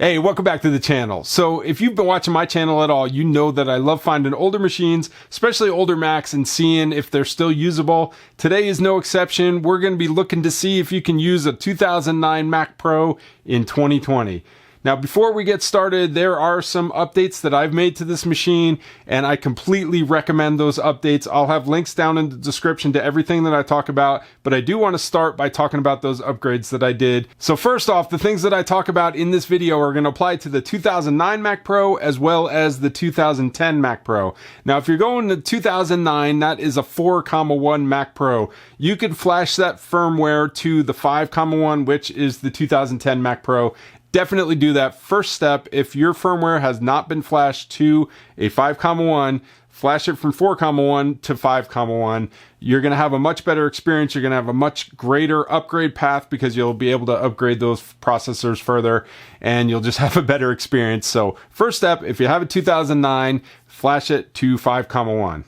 Hey, welcome back to the channel. So if you've been watching my channel at all, you know that I love finding older machines, especially older Macs, and seeing if they're still usable. Today is no exception. We're going to be looking to see if you can use a 2009 Mac Pro in 2020. Now, before we get started, there are some updates that I've made to this machine, and I completely recommend those updates. I'll have links down in the description to everything that I talk about, but I do want to start by talking about those upgrades that I did. So first off, the things that I talk about in this video are going to apply to the 2009 Mac Pro as well as the 2010 Mac Pro. Now, if you're going to 2009, that is a 4,1 Mac Pro. You can flash that firmware to the 5,1, which is the 2010 Mac Pro. Definitely do that. First step, if your firmware has not been flashed to a 5,1, flash it from 4,1 to 5,1. You're going to have a much better experience. You're going to have a much greater upgrade path because you'll be able to upgrade those processors further and you'll just have a better experience. So first step, if you have a 2009, flash it to 5,1.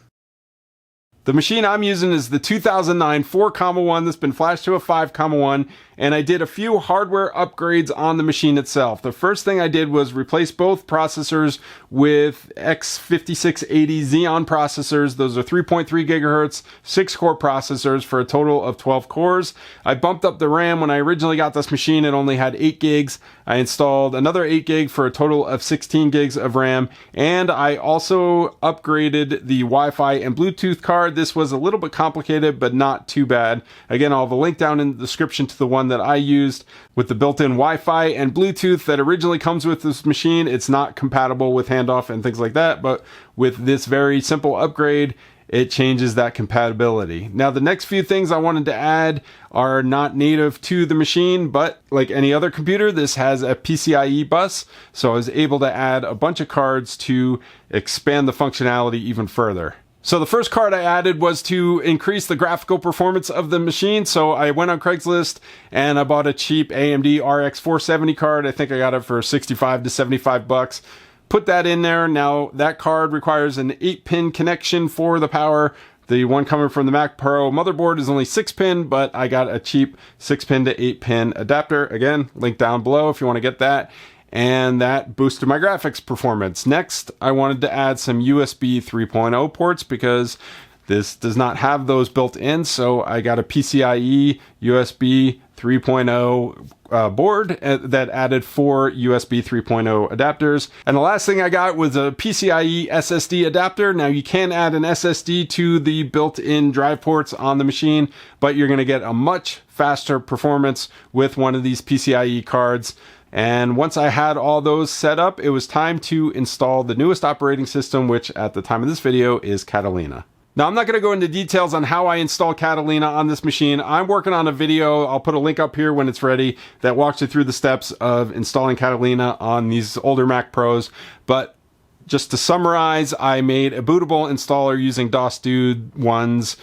The machine I'm using is the 2009 4,1 that's been flashed to a 5,1, and I did a few hardware upgrades on the machine itself. The first thing I did was replace both processors with X5680 Xeon processors. Those are 3.3 gigahertz, 6-core processors for a total of 12 cores. I bumped up the RAM. When I originally got this machine, it only had 8 gigs. I installed another 8 gig for a total of 16 gigs of RAM, and I also upgraded the Wi-Fi and Bluetooth card. This was a little bit complicated, but not too bad. Again, I'll have a link down in the description to the one that I used with the built-in Wi-Fi and Bluetooth that originally comes with this machine. It's not compatible with handoff and things like that, but with this very simple upgrade, it changes that compatibility. Now, the next few things I wanted to add are not native to the machine, but like any other computer, this has a PCIe bus. So I was able to add a bunch of cards to expand the functionality even further. So the first card I added was to increase the graphical performance of the machine. So I went on Craigslist and I bought a cheap AMD RX 470 card. I think I got it for 65 to 75 bucks. Put that in there. Now that card requires an 8-pin connection for the power. The one coming from the Mac Pro motherboard is only 6-pin, but I got a cheap 6-pin to 8-pin adapter. Again, link down below if you want to get that. And that boosted my graphics performance. Next, I wanted to add some USB 3.0 ports because this does not have those built in. So I got a PCIe USB 3.0 board that added 4 USB 3.0 adapters. And the last thing I got was a PCIe SSD adapter. Now you can add an SSD to the built-in drive ports on the machine, but you're going to get a much faster performance with one of these PCIe cards. And once I had all those set up, it was time to install the newest operating system, which at the time of this video is Catalina. Now, I'm not going to go into details on how I install Catalina on this machine. I'm working on a video, I'll put a link up here when it's ready, that walks you through the steps of installing Catalina on these older Mac Pros. But just to summarize, I made a bootable installer using DOS-Dude 1's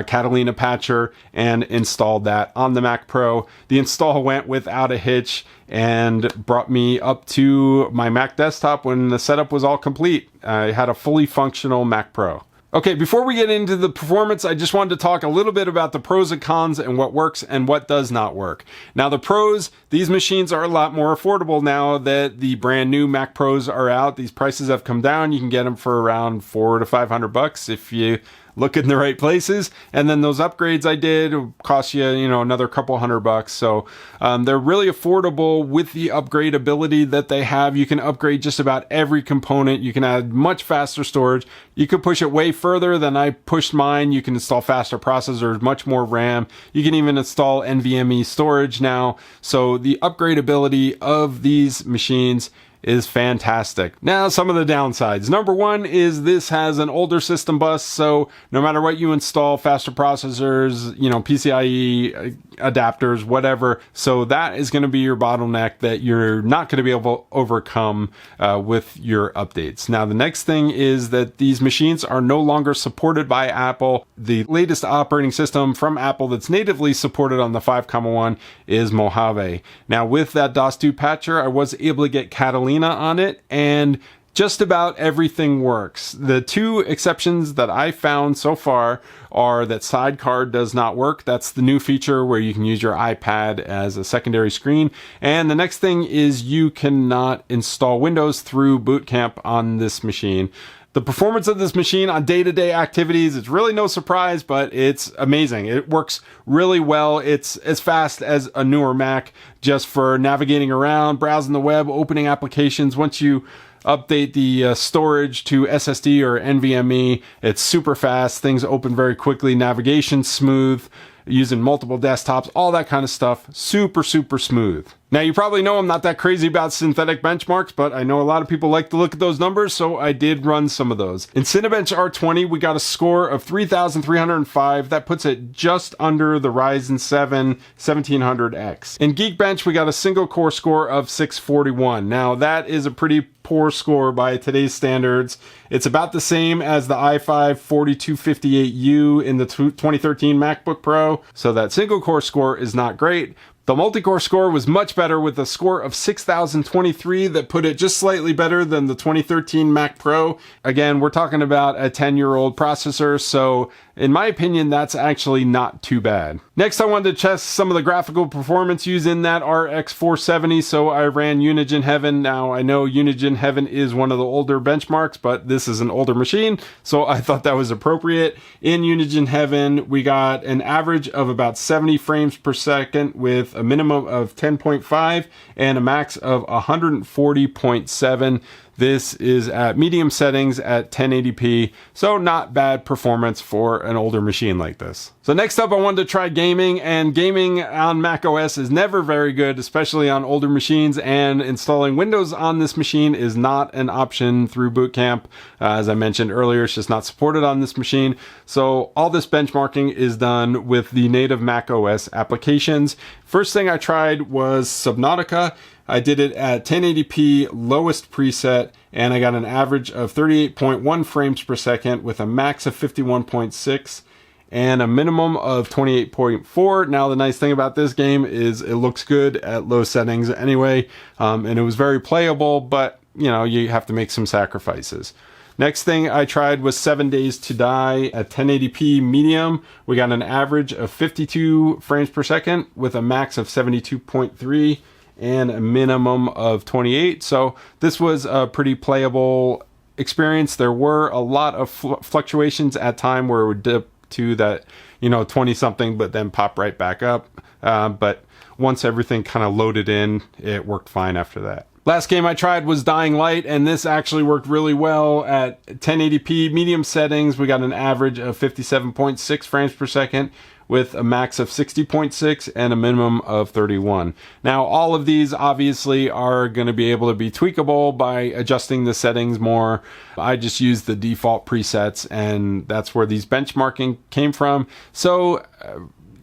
Catalina patcher and installed that on the Mac Pro. The install went without a hitch and brought me up to my Mac desktop when the setup was all complete. I had a fully functional Mac Pro. Okay, before we get into the performance, I just wanted to talk a little bit about the pros and cons and what works and what does not work. Now, the pros, these machines are a lot more affordable now that the brand new Mac Pros are out. These prices have come down. You can get them for around $400 to $500 if you look in the right places. And then those upgrades I did cost you, another couple $100. So they're really affordable with the upgrade ability that they have. You can upgrade just about every component. You can add much faster storage. You could push it way further than I pushed mine. You can install faster processors, much more RAM. You can even install NVMe storage now. So the upgrade ability of these machines is fantastic. Now, some of the downsides. Number one is this has an older system bus, so no matter what you install, faster processors, PCIe adapters, whatever. So that is going to be your bottleneck that you're not going to be able to overcome with your updates. Now, the next thing is that these machines are no longer supported by Apple. The latest operating system from Apple that's natively supported on the 5,1 is Mojave. Now, with that DOS-2 patcher, I was able to get Catalina on it, and Just about everything works. The two exceptions that I found so far are that sidecar does not work. That's the new feature where you can use your iPad as a secondary screen. And the next thing is you cannot install Windows through Boot Camp on this machine. The performance of this machine on day-to-day activities, it's really no surprise, but it's amazing. It works really well. It's as fast as a newer Mac just for navigating around, browsing the web, opening applications. Once you update the storage to SSD or NVMe, it's super fast. Things open very quickly. Navigation smooth. Using multiple desktops, all that kind of stuff. Super, super smooth. Now, you probably know I'm not that crazy about synthetic benchmarks, but I know a lot of people like to look at those numbers, so I did run some of those. In Cinebench R20, we got a score of 3,305. That puts it just under the Ryzen 7 1700X. In Geekbench, we got a single core score of 641. Now, that is a pretty poor score by today's standards. It's about the same as the i5 4258U in the 2013 MacBook Pro, so that single core score is not great. The multi-core score was much better with a score of 6,023 that put it just slightly better than the 2013 Mac Pro. Again, we're talking about a 10-year-old processor, so in my opinion, that's actually not too bad. Next, I wanted to test some of the graphical performance using that RX 470, so I ran Unigine Heaven. Now, I know Unigine Heaven is one of the older benchmarks, but this is an older machine, so I thought that was appropriate. In Unigine Heaven, we got an average of about 70 frames per second with a minimum of 10.5 and a max of 140.7. This is at medium settings at 1080p, so not bad performance for an older machine like this. So next up, I wanted to try gaming, and gaming on macOS is never very good, especially on older machines, and installing Windows on this machine is not an option through Boot Camp. As I mentioned earlier, it's just not supported on this machine. So all this benchmarking is done with the native macOS applications. First thing I tried was Subnautica. I did it at 1080p lowest preset, and I got an average of 38.1 frames per second with a max of 51.6 and a minimum of 28.4. Now, the nice thing about this game is it looks good at low settings anyway, and it was very playable, but you know, you have to make some sacrifices. Next thing I tried was 7 Days to Die at 1080p medium. We got an average of 52 frames per second with a max of 72.3 and a minimum of 28. So this was a pretty playable experience. There were a lot of fluctuations at time where it would dip to that, 20 something, but then pop right back up. But once everything kind of loaded in, it worked fine after that. Last game I tried was Dying Light, and this actually worked really well at 1080p medium settings. We got an average of 57.6 frames per second with a max of 60.6 and a minimum of 31. Now, all of these obviously are going to be able to be tweakable by adjusting the settings more. I just used the default presets, and that's where these benchmarking came from. So,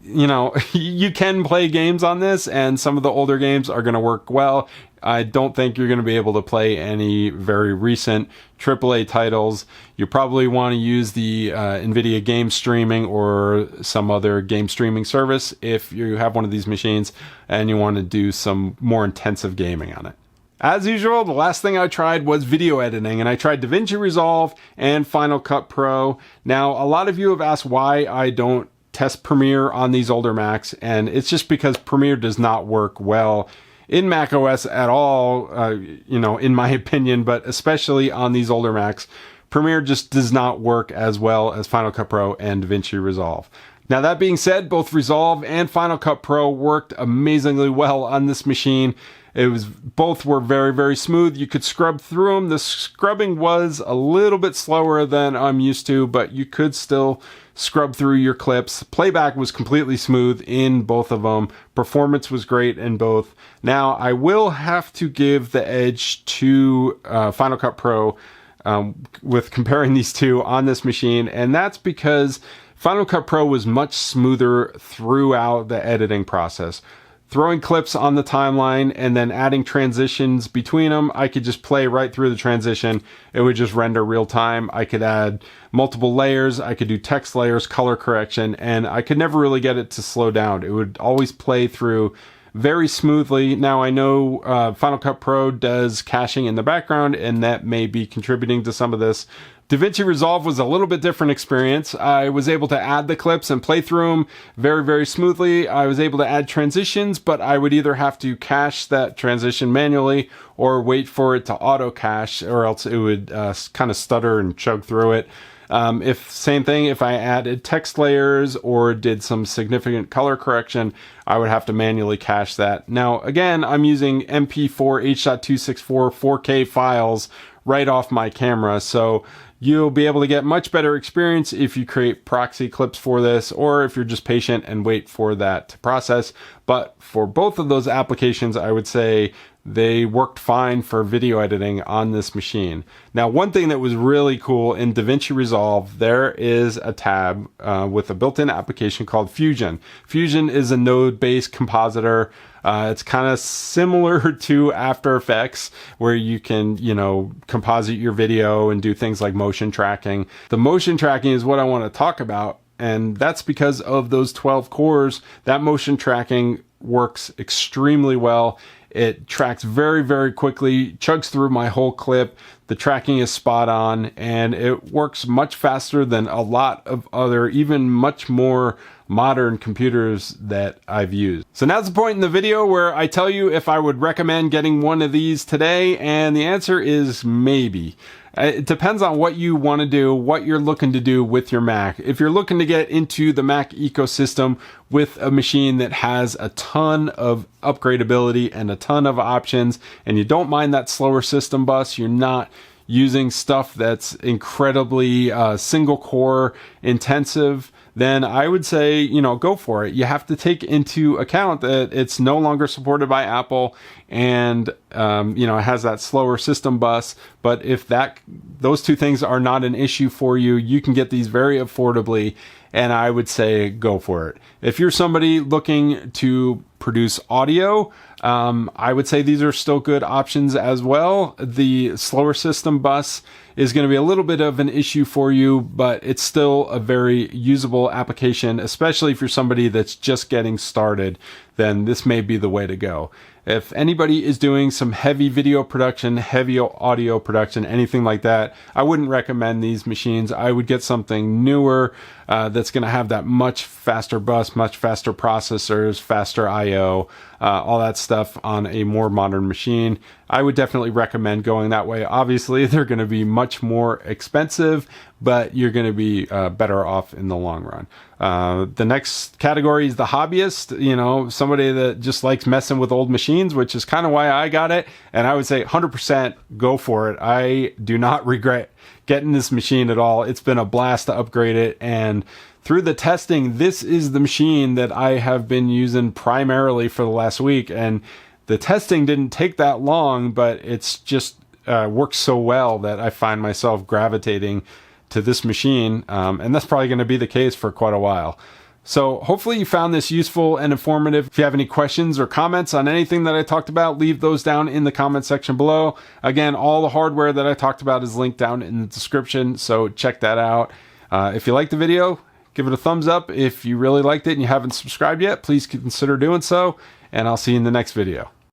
you can play games on this, and some of the older games are going to work well. I don't think you're going to be able to play any very recent AAA titles. You probably want to use the NVIDIA game streaming or some other game streaming service if you have one of these machines and you want to do some more intensive gaming on it. As usual, the last thing I tried was video editing, and I tried DaVinci Resolve and Final Cut Pro. Now, a lot of you have asked why I don't test Premiere on these older Macs, and it's just because Premiere does not work well in macOS at all, in my opinion, but especially on these older Macs. Premiere just does not work as well as Final Cut Pro and DaVinci Resolve. Now, that being said, both Resolve and Final Cut Pro worked amazingly well on this machine. Both were very, very smooth. You could scrub through them. The scrubbing was a little bit slower than I'm used to, but you could still scrub through your clips. Playback was completely smooth in both of them. Performance was great in both. Now, I will have to give the edge to Final Cut Pro with comparing these two on this machine, and that's because Final Cut Pro was much smoother throughout the editing process. Throwing clips on the timeline and then adding transitions between them, I could just play right through the transition. It would just render real time. I could add multiple layers. I could do text layers, color correction, and I could never really get it to slow down. It would always play through very smoothly. Now I know Final Cut Pro does caching in the background, and that may be contributing to some of this. DaVinci Resolve was a little bit different experience. I was able to add the clips and play through them very, very smoothly. I was able to add transitions, but I would either have to cache that transition manually or wait for it to auto cache, or else it would kind of stutter and chug through it. Same thing, if I added text layers or did some significant color correction, I would have to manually cache that. Now, again, I'm using MP4 H.264 4K files right off my camera, so you'll be able to get much better experience if you create proxy clips for this, or if you're just patient and wait for that to process. But for both of those applications, I would say they worked fine for video editing on this machine. Now, one thing that was really cool in DaVinci Resolve, there is a tab with a built-in application called Fusion. Fusion is a node-based compositor. It's kind of similar to After Effects, where you can, composite your video and do things like motion tracking. The motion tracking is what I want to talk about, and that's because of those 12 cores. That motion tracking works extremely well. It tracks very, very quickly, chugs through my whole clip. The tracking is spot on, and it works much faster than a lot of other, even much more modern computers that I've used. So now's the point in the video where I tell you if I would recommend getting one of these today, and the answer is maybe. It depends on what you want to do, what you're looking to do with your Mac. If you're looking to get into the Mac ecosystem with a machine that has a ton of upgradability and a ton of options, and you don't mind that slower system bus, you're not using stuff that's incredibly single core intensive, then I would say, go for it. You have to take into account that it's no longer supported by Apple, and it has that slower system bus. But if those two things are not an issue for you, you can get these very affordably, and I would say go for it. If you're somebody looking to produce audio, I would say these are still good options as well. The slower system bus is going to be a little bit of an issue for you, but it's still a very usable application, especially if you're somebody that's just getting started, then this may be the way to go. If anybody is doing some heavy video production, heavy audio production, anything like that, I wouldn't recommend these machines. I would get something newer that's going to have that much faster bus, much faster processors, faster I/O, all that stuff on a more modern machine. I would definitely recommend going that way. Obviously, they're going to be much more expensive, but you're going to be better off in the long run. The next category is the hobbyist, somebody that just likes messing with old machines, which is kind of why I got it. And I would say 100% go for it. I do not regret getting this machine at all. It's been a blast to upgrade it. And through the testing, this is the machine that I have been using primarily for the last week. And the testing didn't take that long, but it's just works so well that I find myself gravitating to this machine, and that's probably going to be the case for quite a while. So hopefully you found this useful and informative. If you have any questions or comments on anything that I talked about, leave those down in the comment section below. Again, all the hardware that I talked about is linked down in the description, so check that out. If you liked the video, give it a thumbs up. If you really liked it and you haven't subscribed yet, please consider doing so, and I'll see you in the next video.